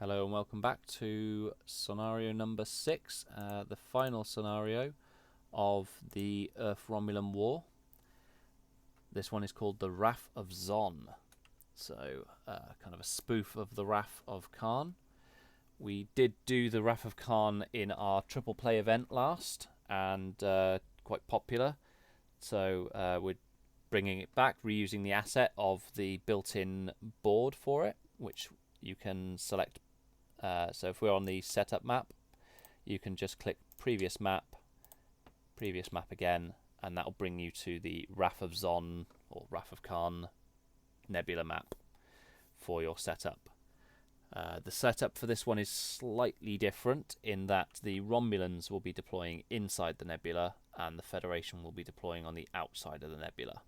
Hello and welcome back to scenario number 6, the final scenario of the Earth-Romulan War. This one is called the Wrath of Zon, so kind of a spoof of the Wrath of Khan. We did do the Wrath of Khan in our triple play event last, and quite popular, so we're bringing it back, reusing the asset of the built-in board for it, which you can select. So if we're on the setup map, you can just click previous map again, and that will bring you to the Wrath of Zon or Wrath of Khan nebula map for your setup. The setup for this one is slightly different in that the Romulans will be deploying inside the nebula and the Federation will be deploying on the outside of the nebula.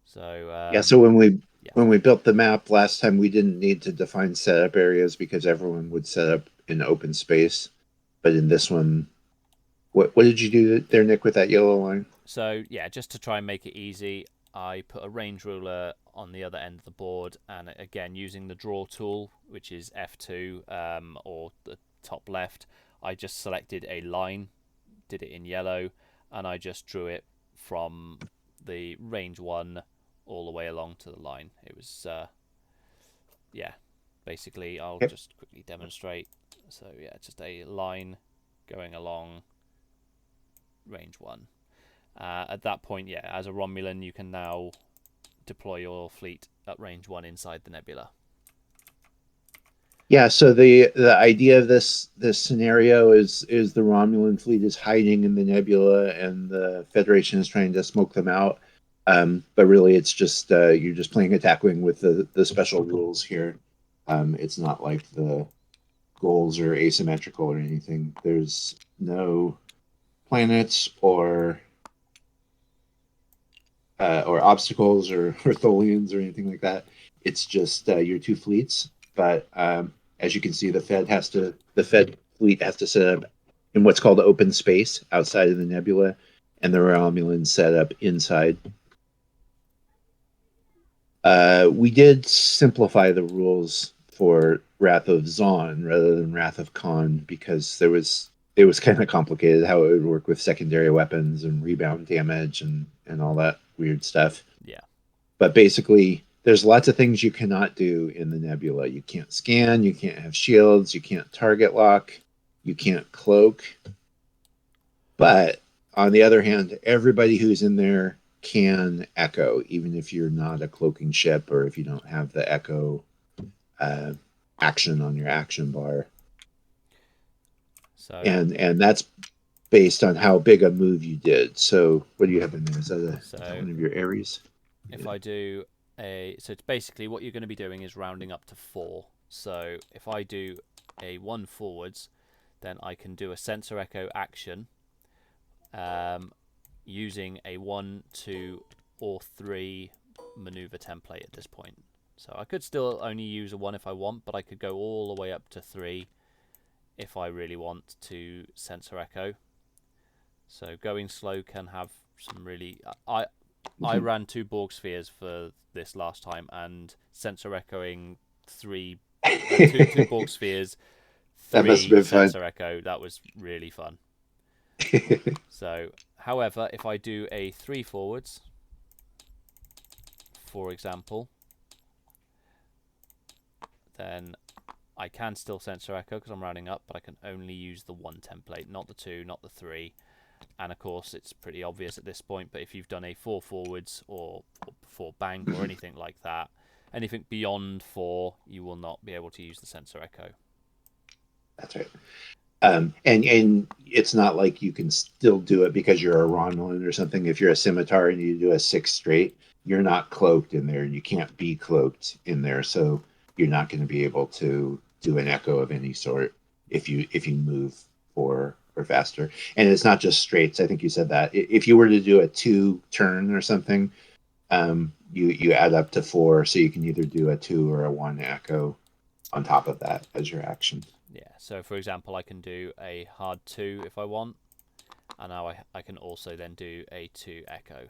So So when we built the map last time, we didn't need to define setup areas because everyone would set up in open space. But in this one, what did you do there, Nick, with that yellow line? So yeah, just to try and make it easy, I put a range ruler on the other end of the board, and again using the draw tool, which is F2 or the top left, I just selected a line, did it in yellow, and I just drew it from the range 1 all the way along to the line. It was yeah, basically I'll Okay. just quickly demonstrate. So yeah, just a line going along range 1. At that point, yeah, as a Romulan, you can now deploy your fleet at range 1 inside the nebula. Yeah, so the idea of this scenario is the Romulan fleet is hiding in the nebula and the Federation is trying to smoke them out. But really, it's just you're just playing attack wing with the special rules here. It's not like the goals are asymmetrical or anything. There's no planets or obstacles or Tholians or anything like that. It's just your two fleets. But as you can see, the Fed fleet has to set up in what's called open space outside of the nebula, and the Romulans set up inside. We did simplify the rules for Wrath of Zon rather than Wrath of Khan because it was kind of complicated how it would work with secondary weapons and rebound damage and all that weird stuff. Yeah. But basically, there's lots of things you cannot do in the nebula. You can't scan, you can't have shields, you can't target lock, you can't cloak. But on the other hand, everybody who's in there can echo, even if you're not a cloaking ship or if you don't have the echo uh, action on your action bar. So And that's based on how big a move you did. So what do you have in there? Is that so one of your Aries? if I do so it's basically what you're going to be doing is rounding up to 4. So if I do a 1 forwards, then I can do a sensor echo action using a 1, 2, or 3 maneuver template at this point. So I could still only use a 1 if I want, but I could go all the way up to 3 if I really want to sensor echo. So going slow can have some really... I ran 2 Borg spheres for this last time, and sensor echoing 2 Borg spheres, That must have 3 been fun. sensor echo. That was really fun. So, however, if I do a 3 forwards, for example, then I can still sensor echo because I'm rounding up, but I can only use the 1 template, not the 2, not the 3. And of course, it's pretty obvious at this point, but if you've done a 4 forwards or 4 bank or anything like that, anything beyond 4, you will not be able to use the sensor echo. That's right. And it's not like you can still do it because you're a Romulan or something. If you're a scimitar and you do a 6 straight, you're not cloaked in there. You can't be cloaked in there, so you're not going to be able to do an echo of any sort if you move or faster. And it's not just straights. I think you said that. If you were to do a 2 turn or something, you add up to 4, so you can either do a 2 or a 1 echo on top of that as your action. Yeah, so for example, I can do a hard 2 if I want, and now I can also then do a 2 echo.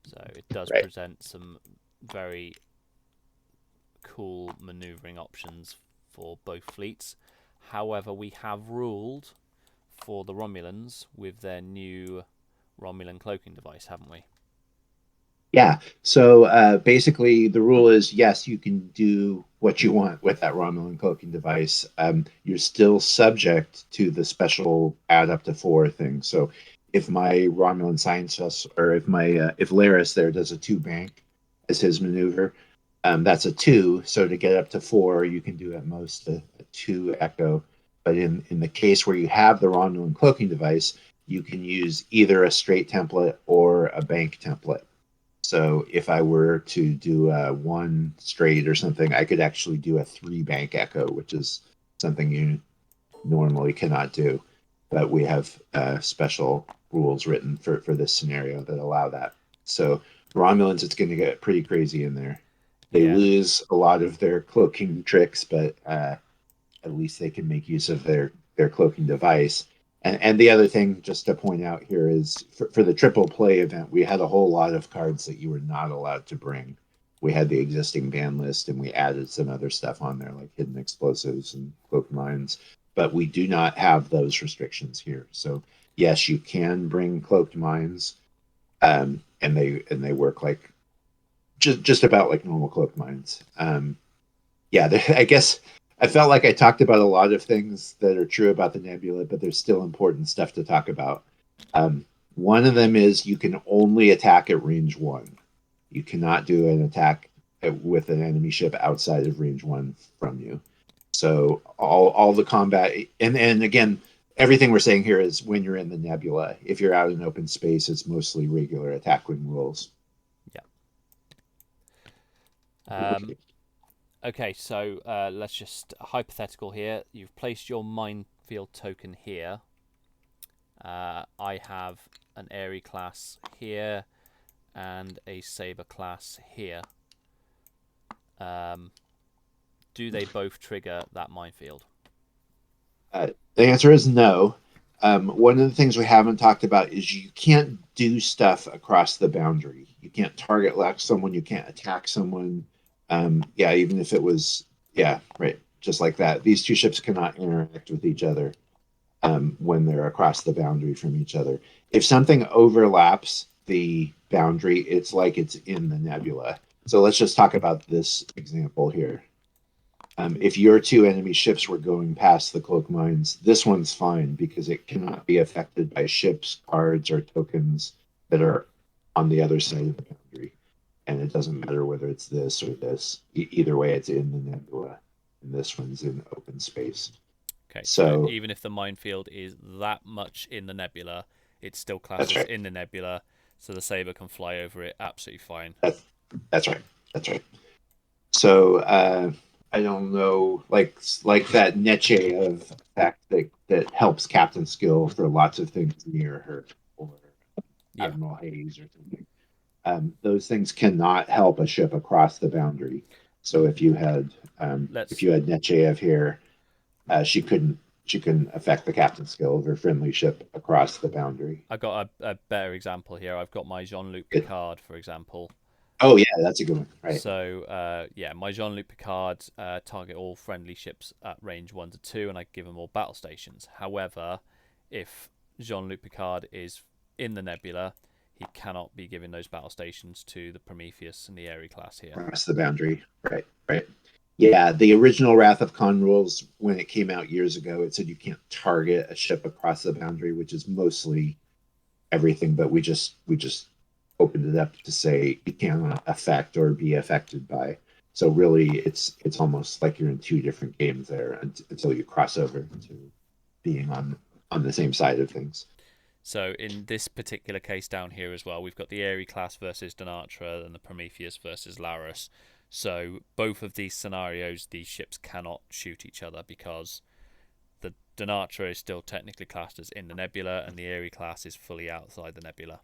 So it does Right. present some very cool maneuvering options for both fleets. However, we have ruled for the Romulans with their new Romulan cloaking device, haven't we? Yeah. So basically, the rule is yes, you can do what you want with that Romulan cloaking device. You're still subject to the special add up to four thing. So if my Romulan scientist, or if Laris there does a two bank as his maneuver, that's a two. So to get up to four, you can do at most a two echo. But in the case where you have the Romulan cloaking device, you can use either a straight template or a bank template. So if I were to do a one straight or something, I could actually do a three bank echo, which is something you normally cannot do. But we have special rules written for this scenario that allow that. So Romulans, it's going to get pretty crazy in there. They Yeah, lose a lot of their cloaking tricks, but at least they can make use of their cloaking device. And the other thing, just to point out here, is for the triple play event, we had a whole lot of cards that you were not allowed to bring. We had the existing ban list, and we added some other stuff on there, like hidden explosives and cloak mines. But we do not have those restrictions here. So yes, you can bring cloaked mines, and they work like just about like normal cloak mines. Yeah, I guess I felt like I talked about a lot of things that are true about the nebula, but there's still important stuff to talk about. Um, one of them is you can only attack at range one. You cannot do an attack with an enemy ship outside of range one from you. So all the combat, and again, everything we're saying here is when you're in the nebula. If you're out in open space, it's mostly regular attacking rules. yeah. Okay, so let's just hypothetical here. You've placed your minefield token here. I have an Airy class here and a Saber class here. Um, do they both trigger that minefield? The answer is no. One of the things we haven't talked about is you can't do stuff across the boundary. You can't target lock someone. You can't attack someone. Yeah, even if it was, yeah, right, just like that. These two ships cannot interact with each other when they're across the boundary from each other. If something overlaps the boundary, it's like it's in the nebula. So let's just talk about this example here. If your two enemy ships were going past the cloak mines, this one's fine because it cannot be affected by ships, cards, or tokens that are on the other side of the boundary. And it doesn't matter whether it's this or this. Either way, it's in the nebula, and this one's in open space. Okay, so So even if the minefield is that much in the nebula, it's still classed that's as right. in the nebula, so the Saber can fly over it absolutely fine. That's that's right. That's right. So I don't know, like that niche of fact that helps Captain Skill for lots of things near her, or Yeah, Admiral Hayes or something. Those things cannot help a ship across the boundary. So if let's. you had Nechayev here, she couldn't affect the captain skill of her friendly ship across the boundary. I got a better example here. I've got my Jean-Luc It, Picard, for example. oh yeah, that's a good one. Right. So yeah, my Jean-Luc Picard target all friendly ships at range 1 to 2, and I give them all battle stations. However, if Jean-Luc Picard is in the nebula, he cannot be giving those battle stations to the Prometheus and the Aerie class here. Across the boundary. Right. Right. Yeah, the original Wrath of Khan rules, when it came out years ago, it said you can't target a ship across the boundary, which is mostly everything, but we just opened it up to say it cannot affect or be affected by. So really, it's almost like you're in two different games there until you cross over to being on the same side of things. So in this particular case down here as well, we've got the Aerie class versus Denatra and the Prometheus versus Laris. So both of these scenarios, these ships cannot shoot each other because the Denatra is still technically classed as in the nebula, and the Aerie class is fully outside the nebula.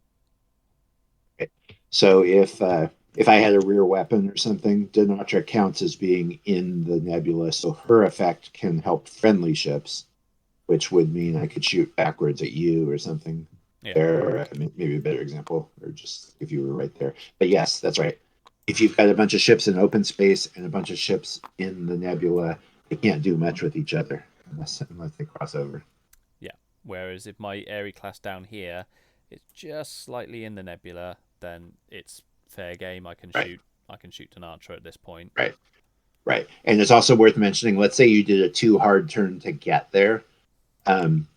So if I had a rear weapon or something, Denatra counts as being in the nebula, so her effect can help friendly ships, which would mean I could shoot backwards at you or something. Yeah. There, maybe a better example, or just if you were right there. But yes, that's right. If you've got a bunch of ships in open space and a bunch of ships in the nebula, they can't do much with each other unless they cross over. Yeah. Whereas if my Airy class down here is just slightly in the nebula, then it's fair game. I can Right, shoot. I can shoot an archer at this point. right, right. And it's also worth mentioning. Let's say you did a too hard turn to get there.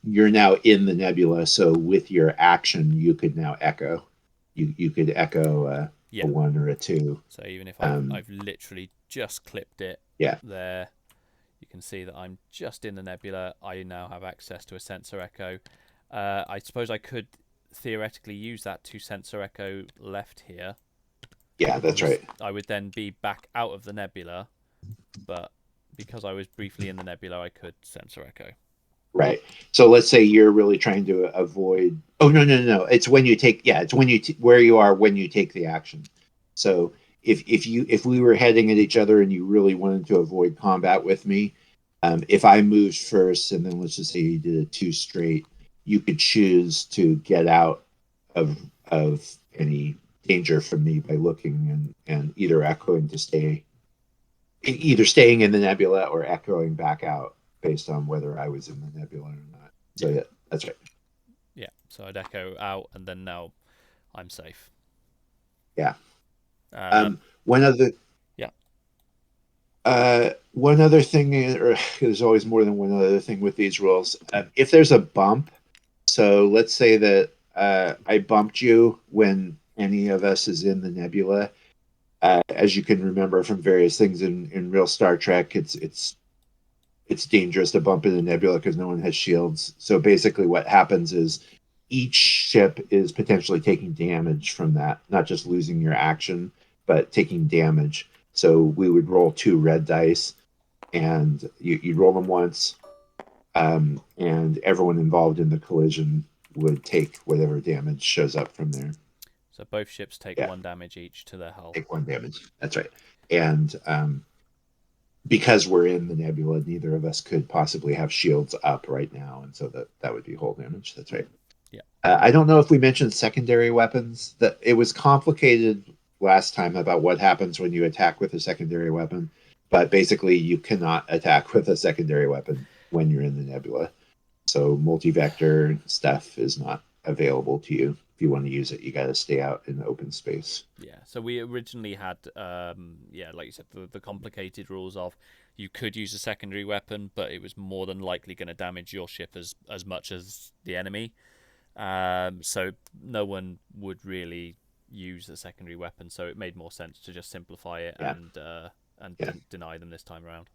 You're now in the nebula, so with your action, you could now echo. You could echo a Yeah. one or a two. So even if Um, I've literally just clipped it yeah, there, you can see that I'm just in the nebula. I now have access to a sensor echo. I suppose I could theoretically use that to sensor echo left here. yeah, that's right. I would then be back out of the nebula, but because I was briefly in the nebula, I could sensor echo. Right. So let's say you're really trying to avoid. Oh no! It's when you take. Yeah, it's when where you are when you take the action. So if we were heading at each other and you really wanted to avoid combat with me, if I moved first and then let's just say you did a two straight, you could choose to get out of any danger from me by looking and either echoing to stay, either staying in the nebula or echoing back out based on whether I was in the nebula or not. So Yeah, yeah, that's right. yeah. So I'd echo out, and then now I'm safe. Yeah. Um, One other yeah, one other thing, or there's always more than one other thing with these rules. If there's a bump, so let's say that I bumped you when any of us is in the nebula. As you can remember from various things in real Star Trek, it's dangerous to bump in the nebula because no one has shields. So basically, what happens is each ship is potentially taking damage from that, not just losing your action, but taking damage. So we would roll two red dice, and you'd roll them once, and everyone involved in the collision would take whatever damage shows up from there. so both ships take Yeah, 1 damage each to their hull. take one damage. That's right. And because we're in the nebula, neither of us could possibly have shields up right now, and so that would be hull damage. That's right. Yeah, I don't know if we mentioned secondary weapons. That it was complicated last time about what happens when you attack with a secondary weapon, but basically you cannot attack with a secondary weapon when you're in the nebula. So multi-vector stuff is not available to you. If you want to use it, you got to stay out in the open space. yeah. So we originally had, yeah, like you said, the complicated rules of you could use a secondary weapon, but it was more than likely going to damage your ship as much as the enemy. So no one would really use a secondary weapon. So it made more sense to just simplify it Yeah, and yeah. deny them this time around.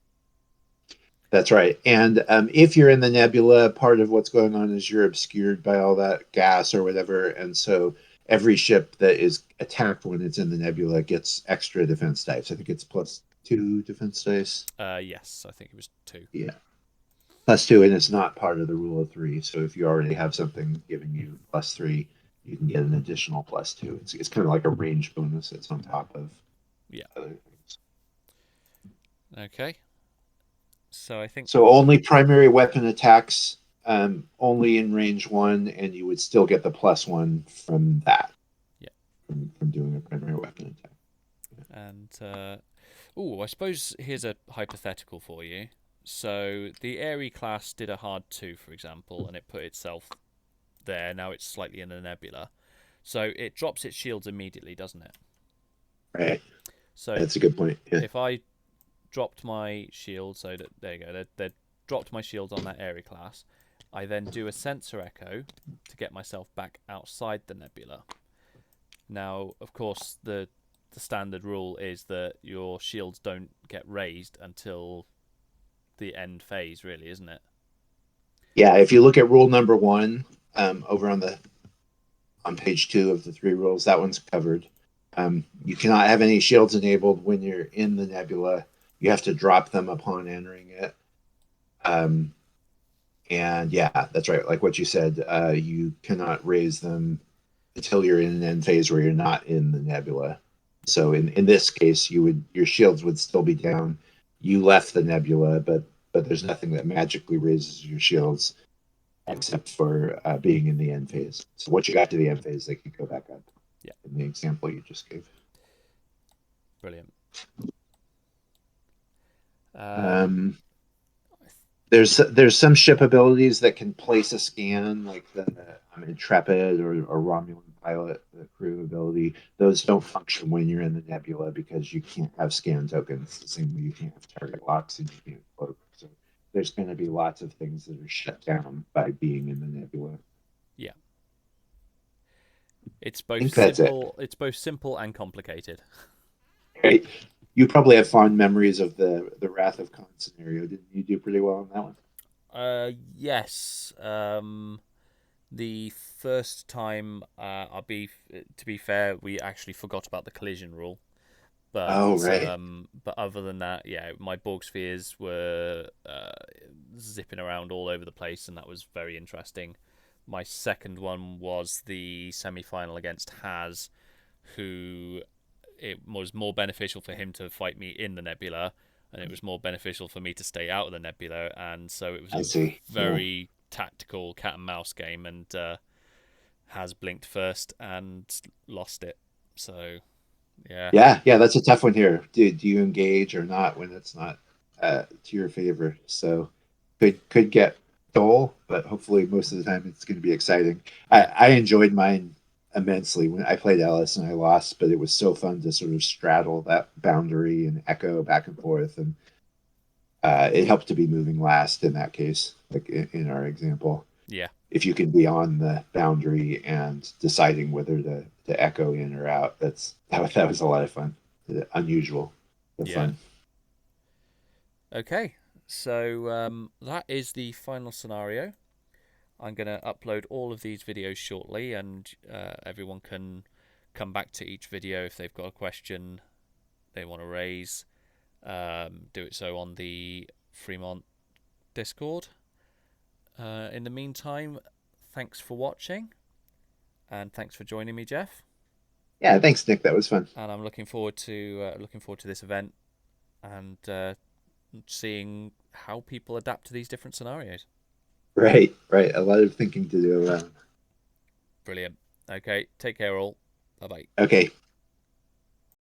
That's right. And if you're in the nebula, part of what's going on is you're obscured by all that gas or whatever. And so every ship that is attacked when it's in the nebula gets extra defense dice. I think it's plus two defense dice. Yes, I think it was 2. Yeah. Plus two. And it's not part of the rule of three. So if you already have something giving you plus three, you can get an additional plus two. It's kind of like a range bonus that's on top of Yeah. other things. Okay. So I think So only primary weapon attacks, only in range one, and you would still get the plus one from that, yeah, from doing a primary weapon attack. and oh, I suppose here's a hypothetical for you. So the Airy class did a hard 2, for example, and it put itself there. Now it's slightly in a nebula, so it drops its shields immediately, doesn't it? Right. So That's a good point. Yeah. if I dropped my shield, so that there you go, they dropped my shields on that Airy class. I then do a sensor echo to get myself back outside the nebula. Now, of course, the standard rule is that your shields don't get raised until the end phase, really, isn't it? Yeah. If you look at rule number one, over on page two of the three rules, that one's covered. You cannot have any shields enabled when you're in the nebula. You have to drop them upon entering it. Um, and yeah, that's right. Like what you said, you cannot raise them until you're in an end phase where you're not in the nebula. Yeah, So in this case, your shields would still be down. You left the nebula, but there's nothing that magically raises your shields except for being in the end phase. So once you got to the end phase, they could go back up. yeah, In the example you just gave. brilliant. Um, Um, There's some ship abilities that can place a scan, like the Intrepid or Romulan pilot, the crew ability. Those don't function when you're in the nebula because you can't have scan tokens the same way you can't have target locks and you can't cloak. So there's going to be lots of things that are shut down by being in the nebula. I Yeah, it's both think that's it. simple. It's both simple and complicated. Right? You probably have fond memories of the Wrath of Khan scenario. Didn't you do pretty well on that one? Yes. The first time, to be fair, we actually forgot about the collision rule. Oh, right. But other than that, yeah, my Borg spheres were zipping around all over the place, and that was very interesting. My second one was the semi-final against Haz, who it was more beneficial for him to fight me in the nebula, and it was more beneficial for me to stay out of the nebula, and so it was I a see. Yeah. very tactical cat and mouse game, and Haz blinked first and lost it. So yeah, Yeah, that's a tough one here. Do you engage or not when it's not to your favor? So could get dull, but hopefully most of the time it's going to be exciting. yeah, I enjoyed mine immensely when I played Ellis and I lost, but it was so fun to sort of straddle that boundary and echo back and forth, and it helped to be moving last in that case, like in our example. yeah, If you can be on the boundary and deciding whether to echo in or out, that was a lot of fun. Unusual, but yeah. fun. Okay, so that is the final scenario. I'm going to upload all of these videos shortly, and everyone can come back to each video if they've got a question they want to raise. Do it so on the Fremont Discord. In the meantime, thanks for watching, and thanks for joining me, Jeff. Yeah, thanks, Nick. That was fun. And I'm looking forward to this event and seeing how people adapt to these different scenarios. Right. A lot of thinking to do around. Brilliant. Okay, take care, all. Bye bye. Okay,